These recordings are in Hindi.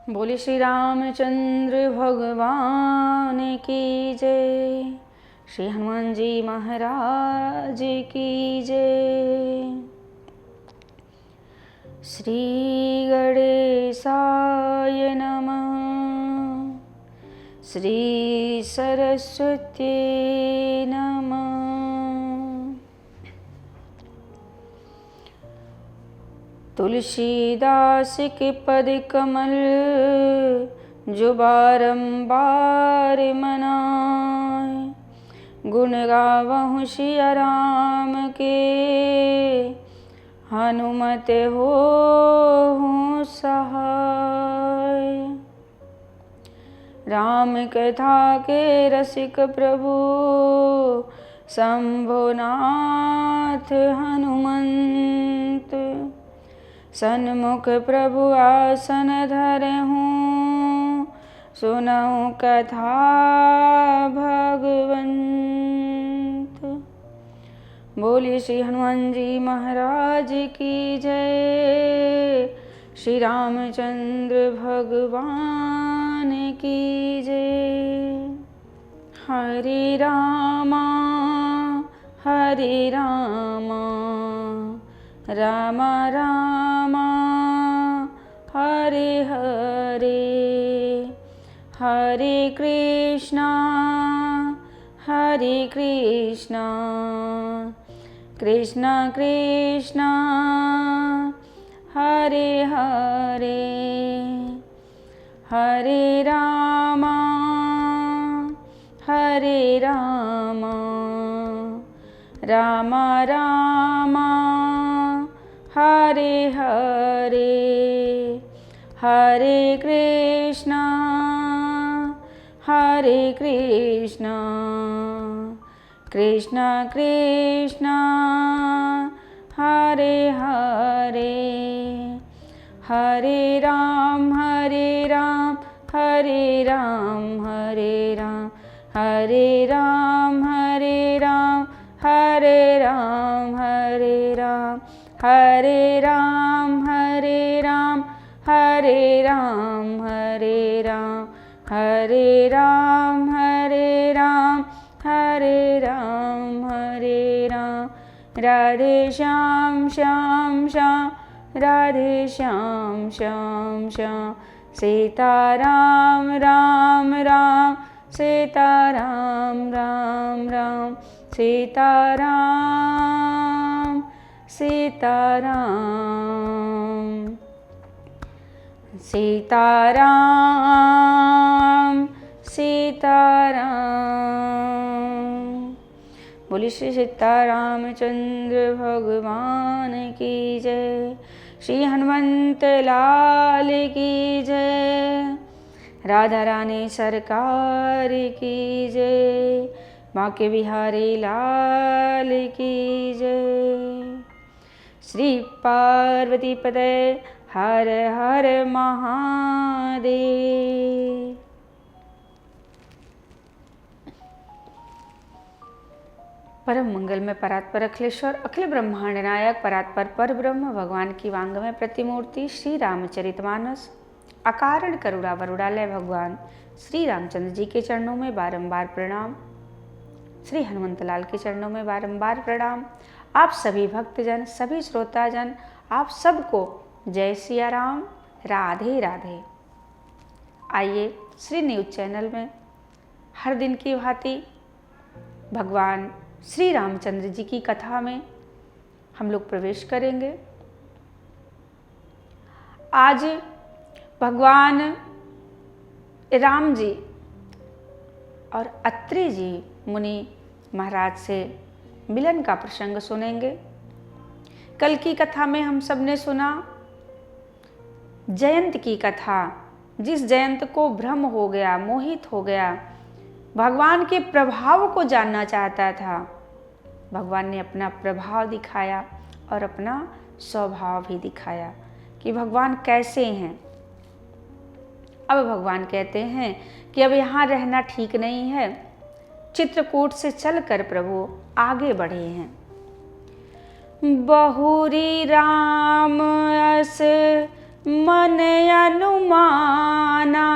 बोले श्री रामचंद्र भगवान की जय। श्री हनुमान जी महाराज की जय। श्री गणेशाय नमः। श्री सरस्वती नमः। तुलसीदास के पद कमल जो बारंबार मनाए, गुण गावहु सिया राम के हनुमत होहु सहाय। राम कथा के रसिक प्रभु शंभुनाथ हनुमंत, सन्मुख प्रभु आसन धरहूँ सुनऊँ कथा भगवंत। बोलिए श्री हनुमान जी महाराज की जय। श्री रामचंद्र भगवान की जय। हरे रामा राम राम हरे हरे, हरे कृष्णा कृष्णा कृष्णा हरे हरे, हरे राम राम राम हरे हरे, हरे कृष्णा कृष्णा कृष्णा हरे हरे, हरे राम हरे राम हरे राम हरे राम, हरे राम हरे राम हरे राम हरे राम, हरे राम हरे राम हरे राम हरे राम, हरे राम हरे राम हरे राम हरे राम। राधे श्याम श्याम श्याम, राधे श्याम श्याम श्याम, सीताराम राम राम सीताराम राम राम, सीताराम सीताराम सीताराम सीताराम। बोलिए श्री सीतारामचंद्र भगवान की जय। श्री हनुमंत लाल की जय। राधा रानी सरकार की जय। बांके बिहारी लाल की जय। श्री पार्वती पते हर हर महादेव। परम मंगल में परात्पर अखिलेश्वर अखिल ब्रह्मांड नायक परात्पर पर ब्रह्म भगवान की वांगमय प्रतिमूर्ति श्री रामचरितमानस अकारण करुणा वरुणालय भगवान श्री रामचंद्र जी के चरणों में बारंबार प्रणाम। श्री हनुमंतलाल के चरणों में बारंबार प्रणाम। आप सभी भक्तजन, सभी श्रोताजन, आप सबको जय सिया राम, राधे राधे। आइए श्री न्यूज चैनल में हर दिन की भांति भगवान श्री रामचंद्र जी की कथा में हम लोग प्रवेश करेंगे। आज भगवान राम जी और अत्रि जी मुनि महाराज से मिलन का प्रसंग सुनेंगे। कल की कथा में हम सब ने सुना जयंत की कथा, जिस जयंत को भ्रम हो गया, मोहित हो गया, भगवान के प्रभाव को जानना चाहता था। भगवान ने अपना प्रभाव दिखाया और अपना स्वभाव भी दिखाया कि भगवान कैसे हैं। अब भगवान कहते हैं कि अब यहाँ रहना ठीक नहीं है, चित्रकूट से चलकर प्रभु आगे बढ़े हैं। बहुरी राम अस मन अनुमाना,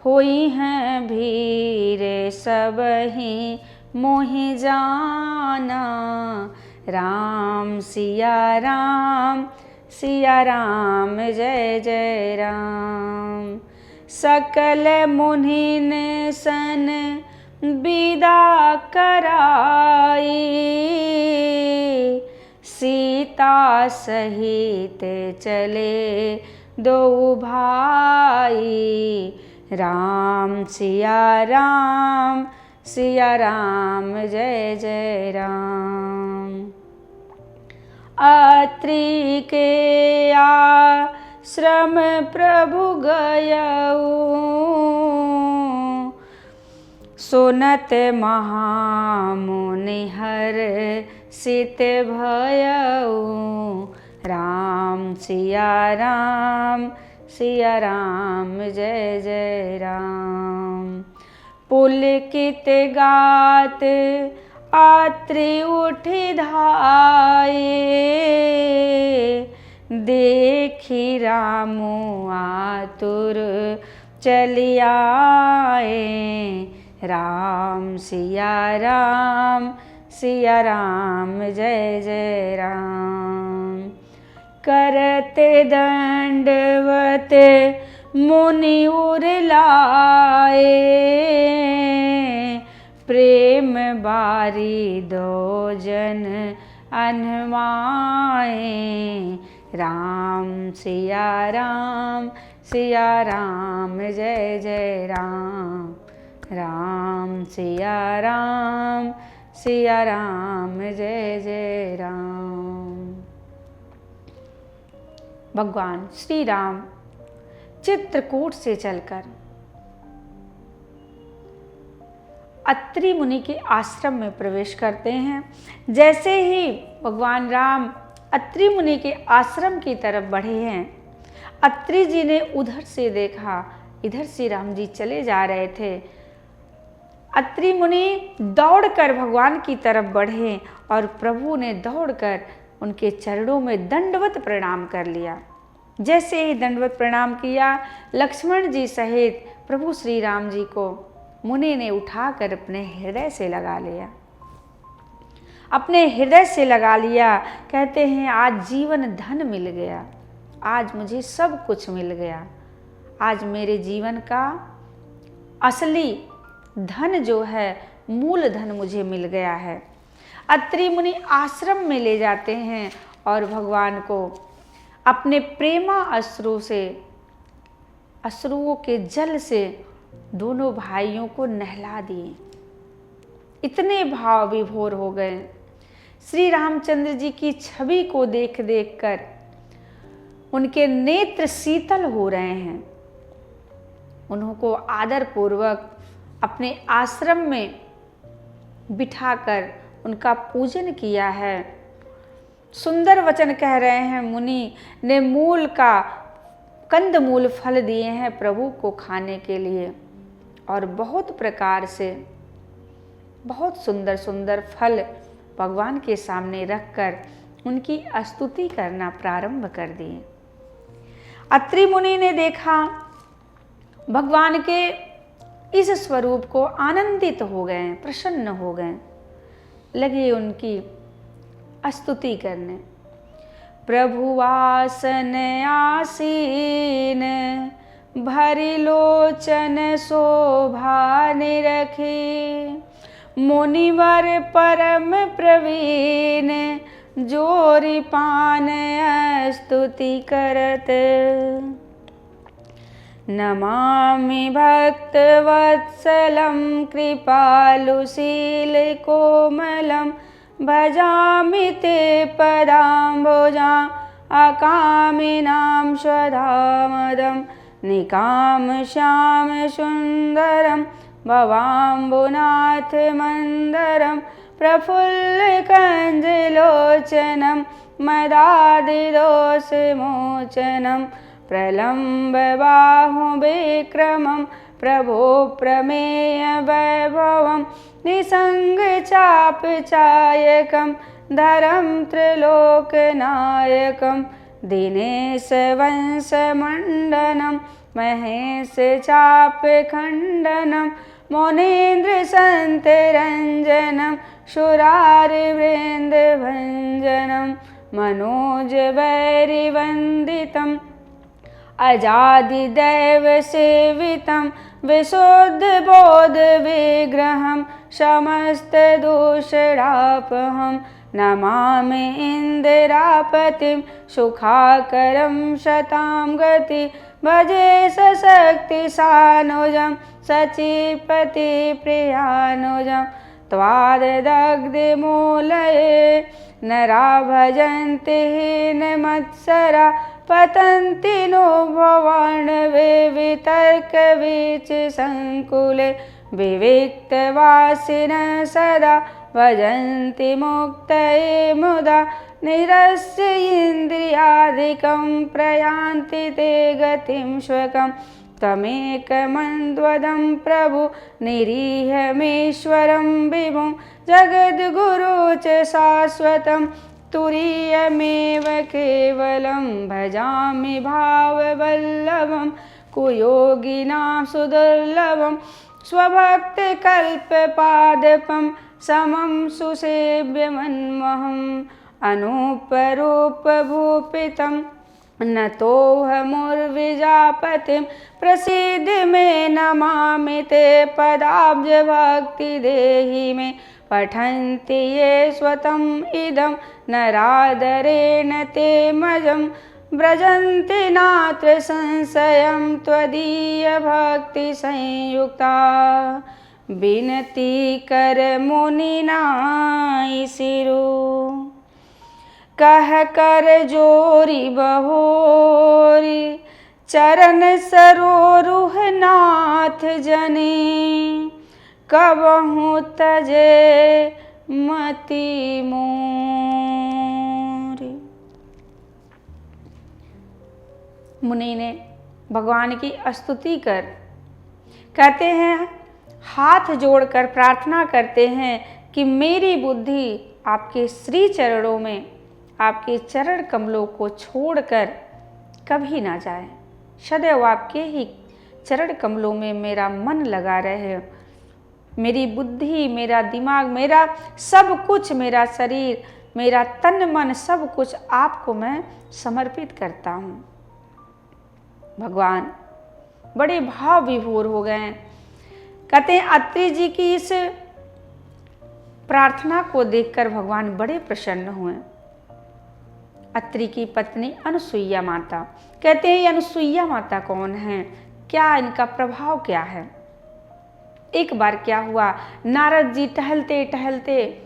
होई हैं भीर सबहि मोहि जाना। राम सिया राम जय जय राम। सकल मुनिन सन विदा कराई, सीता सहित चले दो भाई। राम सिया राम जय जय राम। अत्रि के आश्रम प्रभु गयऊ, सुनत महामुनि हर्षित भयऊ। राम सिया राम जय जय राम। पुलकित गात अत्रि उठि धाये, देखी रामु आतुर चलि आए। राम सिया राम जय जय राम। करते दंडवत मुनि उर लाए, प्रेम बारी दो जन अनवाए। राम सिया राम जय जय राम। राम सिया राम जय जय राम। भगवान श्री राम चित्रकूट से चलकर अत्रि मुनि के आश्रम में प्रवेश करते हैं। जैसे ही भगवान राम अत्रि मुनि के आश्रम की तरफ बढ़े हैं, अत्रि जी ने उधर से देखा, इधर से राम जी चले जा रहे थे। अत्रि मुनि दौड़कर भगवान की तरफ बढ़े और प्रभु ने दौड़कर उनके चरणों में दंडवत प्रणाम कर लिया। जैसे ही दंडवत प्रणाम किया, लक्ष्मण जी सहित प्रभु श्री राम जी को मुनि ने उठाकर अपने हृदय से लगा लिया। अपने हृदय से लगा लिया। कहते हैं आज जीवन धन मिल गया, आज मुझे सब कुछ मिल गया, आज मेरे जीवन का असली धन जो है, मूल धन मुझे मिल गया है। अत्रि मुनि आश्रम में ले जाते हैं और भगवान को अपने प्रेमा अश्रुओं के जल से दोनों भाइयों को नहला दिए। इतने भाव विभोर हो गए। श्री रामचंद्र जी की छवि को देख देख कर उनके नेत्र शीतल हो रहे हैं। उनको आदर पूर्वक अपने आश्रम में बिठाकर उनका पूजन किया है। सुंदर वचन कह रहे हैं। मुनि ने मूल का कंदमूल फल दिए हैं प्रभु को खाने के लिए, और बहुत प्रकार से बहुत सुंदर सुंदर फल भगवान के सामने रखकर उनकी स्तुति करना प्रारंभ कर दिए। अत्रि मुनि ने देखा भगवान के इस स्वरूप को, आनंदित हो गए, प्रसन्न हो गए, लगे उनकी स्तुति करने। प्रभु आसन आसीन, भरी लोचन शोभा निरखी। मुनिवर परम प्रवीण, जोरी पान स्तुति करत। नमामि भक्तवत्सलं कृपालुशील कोमलं। भजामि ते पदाम्बुजां अकामिनां स्वधामदं। निकामश्याम सुन्दरं भवाम्बुनाथ मन्दरं। प्रफुल्लकञ्जलोचनं मदादिदोषमोचनं। प्रलम्बबाहुविक्रमं प्रभो प्रमेय वैभवं। निसङ्गचापचायकं धरं त्रिलोकनायकं। दिनेश वंशमण्डनं महेश चापखण्डनं मौनेन्द्र सन्तरञ्जनं शुरारिवृन्दभञ्जनं मनोजवैरिवन्दितम् अजादिदैवसेवितं विशुद्धबोधविग्रहं समस्तदोषापहं नमामि इन्दिरापतिं सुखाकरं शतां गति भजे सशक्तिसानुजं सचीपतिप्रियानुजं त्वाददग्धिमूलये नरा भजन्ति हीनमत्सरा पतन्ति नो भवाण्डवे वितर्कवीचिसङ्कुले विविक्तवासिनः सदा भजन्ति मुक्तये मुदा निरस्य इन्द्रियादिकं प्रयान्ति ते गतिं स्वकं त्वमेकमन्वदं प्रभु निरीहमीश्वरं विभुं जगद्गुरु च शाश्वतं तुरीयमेव केवलं भजामि भाववल्लभं कुयोगिनां सुदुर्लभं स्वभक्तिकल्पपादपं समं सुसेव्यमन्महम् अनूपरूपभूपितं नतोऽहमुर्विजापतिं प्रसीद मे नमामि ते पदाब्जभक्तिदेहि मे पठन्ति ये स्वतम् इदं नरादरेण ते मजं व्रजन्ति नात्र संशयं त्वदीयभक्तिसंयुक्ता विनती कर मुनिनाय सिरो कह कर जोरी बहोरी चरण सरोरुह नाथ जने कबहु तजे मति मोरी। मुनि ने भगवान की स्तुति कर कहते हैं, हाथ जोड़कर प्रार्थना करते हैं कि मेरी बुद्धि आपके श्री चरणों में, आपके चरण कमलों को छोड़कर कभी ना जाए। सदैव आपके ही चरण कमलों में मेरा मन लगा रहे। मेरी बुद्धि, मेरा दिमाग, मेरा सब कुछ, मेरा शरीर, मेरा तन मन, सब कुछ आपको मैं समर्पित करता हूँ। भगवान बड़े भाव विभोर हो गए। कहते हैं अत्रि जी की इस प्रार्थना को देखकर भगवान बड़े प्रसन्न हुए। अत्रि की पत्नी अनुसुईया माता, कहते हैं ये अनुसुईया माता कौन है, क्या इनका प्रभाव क्या है। एक बार क्या हुआ, नारद जी टहलते टहलते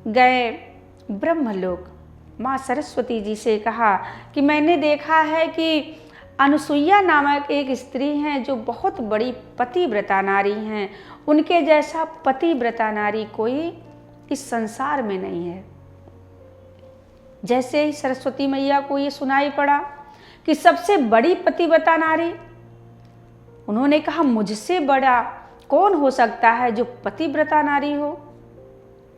गए ब्रह्मलोक। माँ सरस्वती जी से कहा कि मैंने देखा है कि अनुसुईया नामक एक स्त्री हैं जो बहुत बड़ी पतिव्रता नारी हैं। उनके जैसा पतिव्रता नारी कोई इस संसार में नहीं है। जैसे ही सरस्वती मैया को ये सुनाई पड़ा कि सबसे बड़ी पतिव्रता नारी, उन्होंने कहा मुझसे बड़ा कौन हो सकता है जो पतिव्रता नारी हो।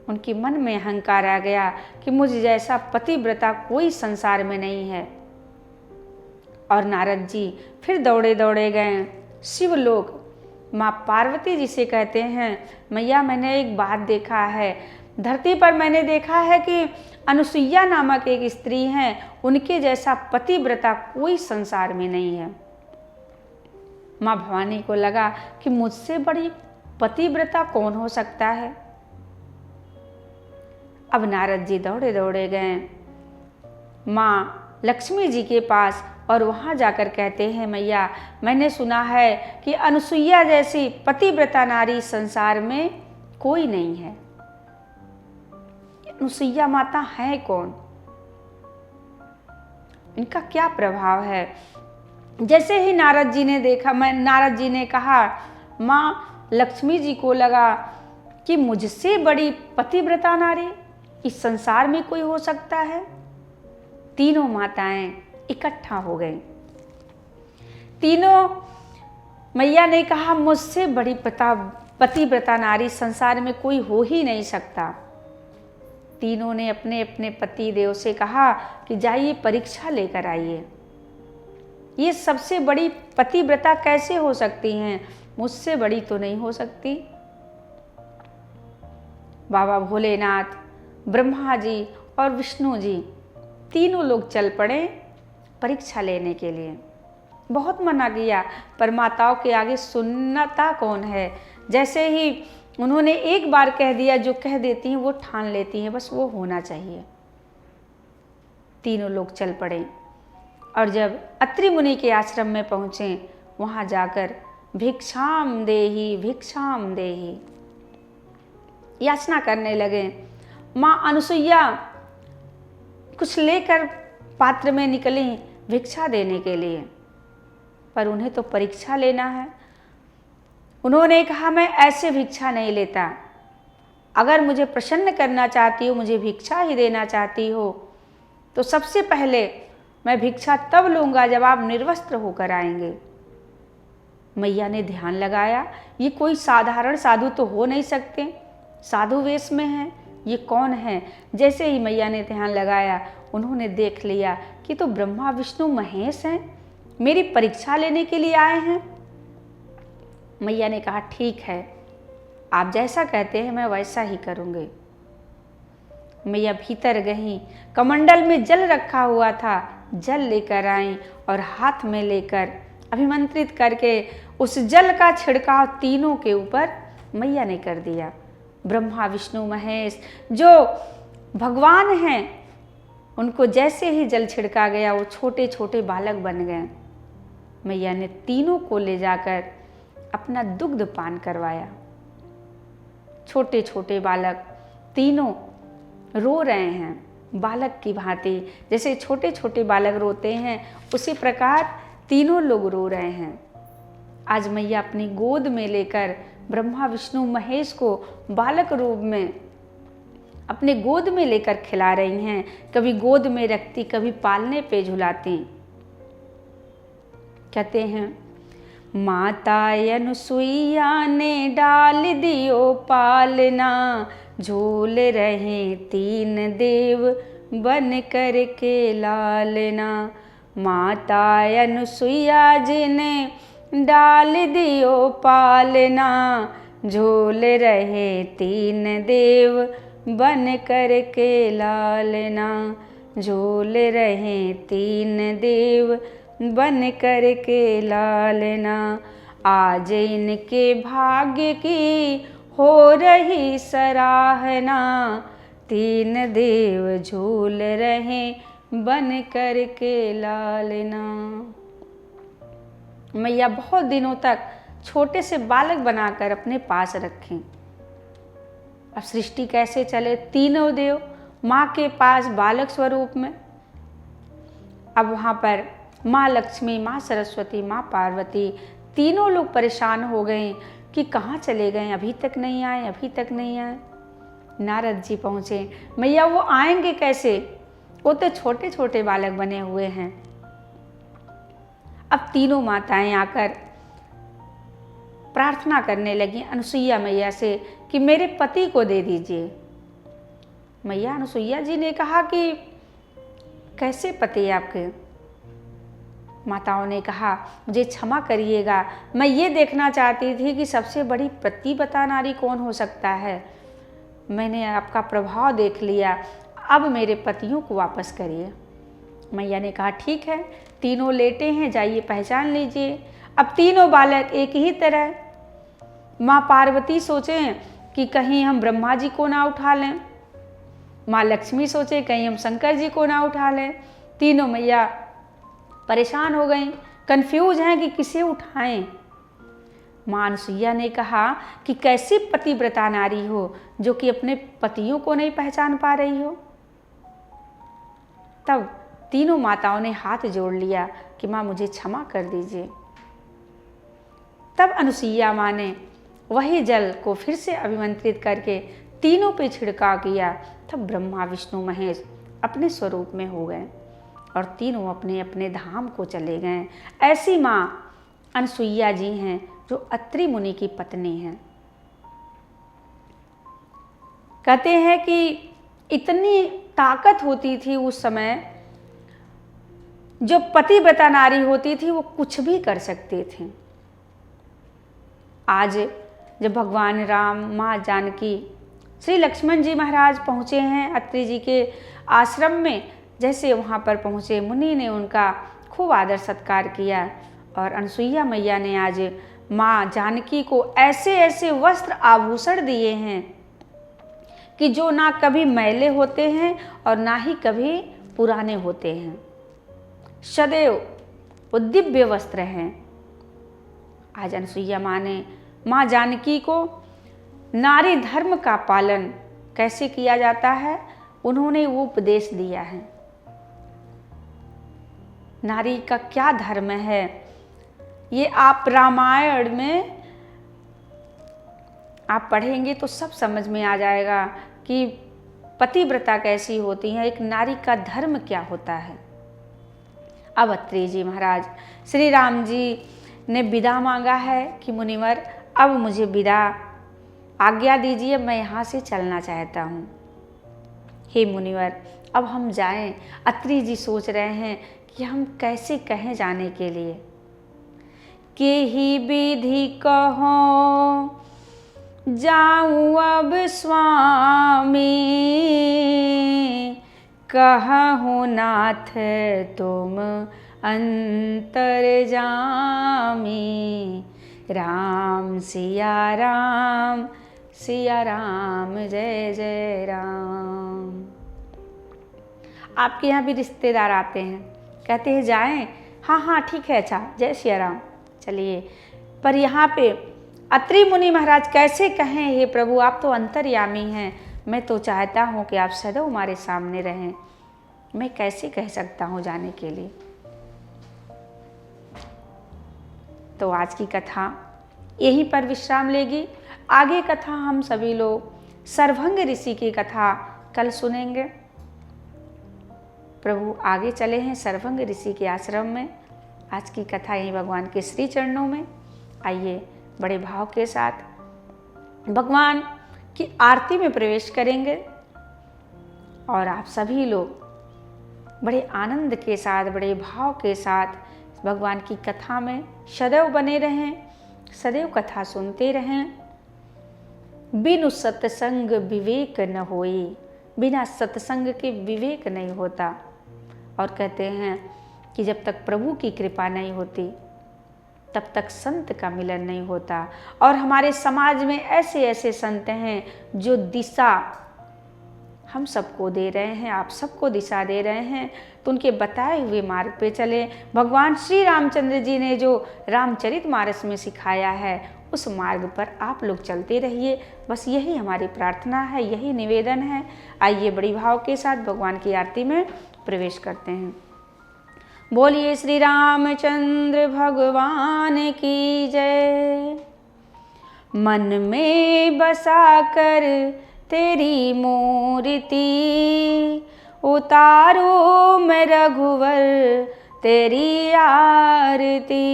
उनके मन में अहंकार आ गया कि मुझ जैसा पतिव्रता कोई संसार में नहीं है। और नारद जी फिर दौड़े दौड़े गए शिवलोक। माँ पार्वती जी से कहते हैं, मैया मैंने एक बात देखा है, धरती पर मैंने देखा है कि अनुसुईया नामक एक स्त्री हैं, उनके जैसा पतिव्रता कोई संसार में नहीं है। माँ भवानी को लगा कि मुझसे बड़ी पतिव्रता कौन हो सकता है। अब नारद जी दौड़े दौड़े गए माँ लक्ष्मी जी के पास और वहाँ जाकर कहते हैं, मैया मैंने सुना है कि अनुसुईया जैसी पतिव्रता नारी संसार में कोई नहीं है। अनुसुईया माता है कौन, इनका क्या प्रभाव है। जैसे ही नारद जी ने देखा, नारद जी ने कहा, माँ लक्ष्मी जी को लगा कि मुझसे बड़ी पतिव्रता नारी इस संसार में कोई हो सकता है। तीनों माताएं इकट्ठा हो गई। तीनों मैया ने कहा मुझसे बड़ी पतिव्रता नारी संसार में कोई हो ही नहीं सकता। तीनों ने अपने अपने पति देव से कहा कि जाइए परीक्षा लेकर आइए। ये सबसे बड़ी पतिव्रता कैसे हो सकती हैं? मुझसे बड़ी तो नहीं हो सकती। बाबा भोलेनाथ, ब्रह्मा जी और विष्णु जी तीनों लोग चल पड़े परीक्षा लेने के लिए। बहुत मना किया, पर माताओं के आगे सुनता कौन है। जैसे ही उन्होंने एक बार कह दिया, जो कह देती हैं वो ठान लेती हैं, बस वो होना चाहिए। तीनों लोग चल पड़े और जब अत्रि मुनि के आश्रम में पहुँचे, वहाँ जाकर भिक्षाम देही याचना करने लगे। माँ अनुसुईया कुछ लेकर पात्र में निकली भिक्षा देने के लिए, पर उन्हें तो परीक्षा लेना है। उन्होंने कहा, मैं ऐसे भिक्षा नहीं लेता। अगर मुझे प्रसन्न करना चाहती हो, मुझे भिक्षा ही देना चाहती हो, तो सबसे पहले मैं भिक्षा तब लूँगा जब आप निर्वस्त्र होकर आएंगे। मैया ने ध्यान लगाया, ये कोई साधारण साधु तो हो नहीं सकते, साधु वेश में हैं, ये कौन है? जैसे ही मैया ने ध्यान लगाया, उन्होंने देख लिया कि तो ब्रह्मा विष्णु महेश हैं, मेरी परीक्षा लेने के लिए आए हैं। मैया ने कहा, ठीक है, आप जैसा कहते हैं मैं वैसा ही करूँगी। मैया भीतर गईं, कमंडल में जल रखा हुआ था, जल लेकर आईं और हाथ में लेकर अभिमंत्रित करके उस जल का छिड़काव तीनों के ऊपर मैया ने कर दिया। ब्रह्मा विष्णु महेश जो भगवान हैं, उनको जैसे ही जल छिड़का गया, वो छोटे छोटे बालक बन गए। मैया ने तीनों को ले जाकर अपना दुग्ध पान करवाया। छोटे छोटे बालक तीनों रो रहे हैं, बालक की भांति, जैसे छोटे छोटे बालक रोते हैं उसी प्रकार तीनों लोग रो रहे हैं। आज मैया अपनी गोद में लेकर ब्रह्मा विष्णु महेश को बालक रूप में अपने गोद में लेकर खिला रही हैं। कभी गोद में रखती, कभी पालने पे झुलाती। कहते हैं, माता अनुसुईया ने डाल दियो पालना, झूल रहे तीन देव बन कर के लालना। माता अनुसुईया जी ने डाल दियो पालना, झूल रहे तीन देव बन कर के लालना। झूल रहे तीन देव बन कर के लालना। आज इनके भाग्य की हो रही सराहना, तीन देव झूल रहे बन कर के लालना। मैया बहुत दिनों तक छोटे से बालक बनाकर अपने पास रखें। अब सृष्टि कैसे चले? तीनों देव माँ के पास बालक स्वरूप में। अब वहाँ पर माँ लक्ष्मी, माँ सरस्वती, माँ पार्वती तीनों लोग परेशान हो गए कि कहाँ चले गए, अभी तक नहीं आए, अभी तक नहीं आए। नारद जी पहुँचे, मैया वो आएंगे कैसे? वो तो छोटे छोटे बालक बने हुए हैं। अब तीनों माताएं आकर प्रार्थना करने लगी अनुसुईया मैया से कि मेरे पति को दे दीजिए। मैया अनुसुईया जी ने कहा कि कैसे पति आपके? माताओं ने कहा, मुझे क्षमा करिएगा, मैं ये देखना चाहती थी कि सबसे बड़ी पतिव्रता नारी कौन हो सकता है। मैंने आपका प्रभाव देख लिया, अब मेरे पतियों को वापस करिए। मैया ने कहा, ठीक है, तीनों लेटे हैं, जाइए पहचान लीजिए। अब तीनों बालक एक ही तरह। माँ पार्वती सोचें कि कहीं हम ब्रह्मा जी को ना उठा लें, माँ लक्ष्मी सोचे कहीं हम शंकर जी को ना उठा लें। तीनों मैया परेशान हो गई, कंफ्यूज हैं कि किसे उठाएं। माँ अनुसुईया ने कहा कि कैसी पतिव्रता नारी हो जो कि अपने पतियों को नहीं पहचान पा रही हो। तब तीनों माताओं ने हाथ जोड़ लिया कि माँ मुझे क्षमा कर दीजिए। तब अनुसुईया माँ ने वही जल को फिर से अभिमंत्रित करके तीनों पे छिड़काव किया। तब ब्रह्मा विष्णु महेश अपने स्वरूप में हो गए और तीनों अपने अपने धाम को चले गए। ऐसी माँ अनुसुईया जी हैं जो अत्रि मुनि की पत्नी हैं। कहते हैं कि इतनी ताकत होती थी उस समय, जो पतिव्रता नारी होती थी वो कुछ भी कर सकते थे। आज जब भगवान राम, माँ जानकी, श्री लक्ष्मण जी महाराज पहुँचे हैं अत्रि जी के आश्रम में, जैसे वहाँ पर पहुँचे मुनि ने उनका खूब आदर सत्कार किया और अनसुईया मैया ने आज माँ जानकी को ऐसे ऐसे वस्त्र आभूषण दिए हैं कि जो ना कभी मैले होते हैं और ना ही कभी पुराने होते हैं, सदैव वो दिव्य वस्त्र हैं। आज अनसुईया माँ ने माँ जानकी को नारी धर्म का पालन कैसे किया जाता है, उन्होंने वो उपदेश दिया है। नारी का क्या धर्म है, ये आप रामायण में आप पढ़ेंगे तो सब समझ में आ जाएगा कि पतिव्रता कैसी होती है, एक नारी का धर्म क्या होता है। अब अत्रि जी महाराज, श्री राम जी ने विदा मांगा है कि मुनिवर अब मुझे विदा आज्ञा दीजिए, मैं यहाँ से चलना चाहता हूँ। हे मुनिवर अब हम जाएं। अत्रि जी सोच रहे हैं कि हम कैसे कहें जाने के लिए। के ही विधि कहो जाऊँ अब स्वामी, कहूँ नाथ तुम अंतर्जामी, राम सिया राम जय जय राम। आपके यहाँ भी रिश्तेदार आते हैं, कहते हैं जाएं, हाँ हाँ ठीक है, अच्छा जय सिया राम, चलिए। पर यहाँ पे अत्रि मुनि महाराज कैसे कहें, हे प्रभु आप तो अंतर्यामी हैं, मैं तो चाहता हूँ कि आप सदैव हमारे सामने रहें, मैं कैसे कह सकता हूँ जाने के लिए। तो आज की कथा यहीं पर विश्राम लेगी। आगे कथा हम सभी लोग सर्वभंग ऋषि की कथा कल सुनेंगे। प्रभु आगे चले हैं सर्वभंग ऋषि के आश्रम में। आज की कथा यहीं भगवान के श्री चरणों में। आइए बड़े भाव के साथ भगवान की आरती में प्रवेश करेंगे और आप सभी लोग बड़े आनंद के साथ, बड़े भाव के साथ भगवान की कथा में सदैव बने रहें, सदैव कथा सुनते रहें। बिनु सत्संग विवेक न होई, बिना सत्संग के विवेक नहीं होता। और कहते हैं कि जब तक प्रभु की कृपा नहीं होती तब तक संत का मिलन नहीं होता। और हमारे समाज में ऐसे ऐसे संत हैं जो दिशा हम सबको दे रहे हैं, आप सबको दिशा दे रहे हैं, तो उनके बताए हुए मार्ग पे चले। भगवान श्री रामचंद्र जी ने जो रामचरितमानस में सिखाया है उस मार्ग पर आप लोग चलते रहिए, बस यही हमारी प्रार्थना है, यही निवेदन है। आइए बड़ी भाव के साथ भगवान की आरती में प्रवेश करते हैं। बोलिए श्री रामचंद्र भगवान की जय। मन में बसा कर तेरी मूर्ति, उतारो मैं रघुवर तेरी आरती।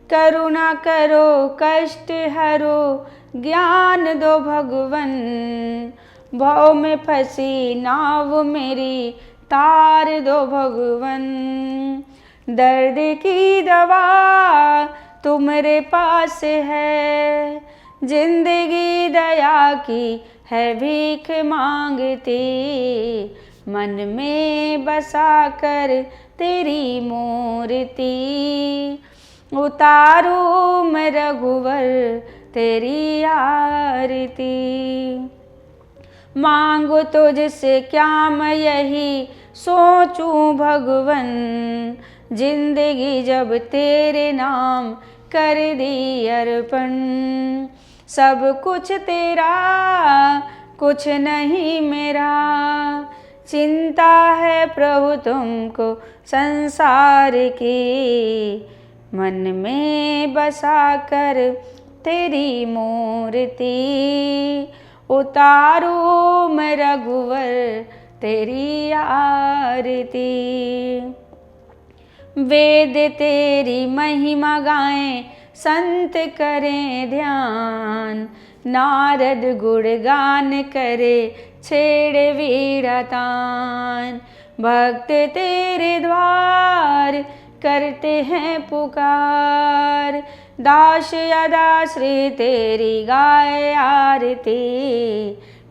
करुणा करो कष्ट हरो ज्ञान दो भगवन, भव में फंसी नाव मेरी तार दो भगवन। दर्द की दवा तुम्हारे पास है, जिंदगी दया की है भीख मांगती। मन में बसा कर तेरी मूर्ति, उतारो मैं रघुवर तेरी आरती। मांगो तुझसे क्या मैं यही सोचूं भगवन, जिंदगी जब तेरे नाम कर दी अर्पण। सब कुछ तेरा कुछ नहीं मेरा, चिंता है प्रभु तुमको संसार की। मन में बसा कर तेरी मूर्ति, उतारो मैं रघुवर तेरी आरती। वेद तेरी महिमा गाएं संत करें ध्यान, नारद गुणगान करे छेड़े वीड़ा तान। भक्त तेरे द्वार करते हैं पुकार, दास अदाश्री तेरी गाय आरती।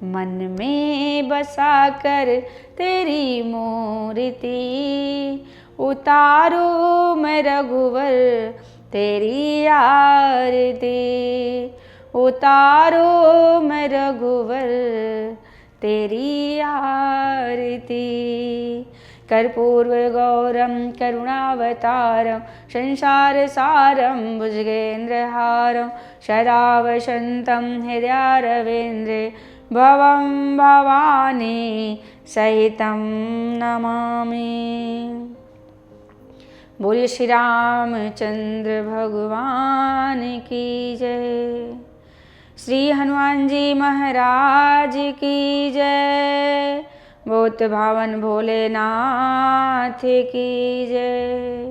मन में बसा कर तेरी मूर्ति, उतारो मैं रघुवर तेरी आरती। उतारो मैं रघुवर तेरी आरती। कर्पूर गौरम करुणावतारम संसार सारम भुजगेन्द्रहारम सदा वसन्तं हृदयारविन्दे भवं भवानी सहितं नमामि। बोलिए श्री रामचंद्र भगवान की जय। श्री हनुमान जी महाराज की जय। बहुत भावन भोलेनाथ की जय।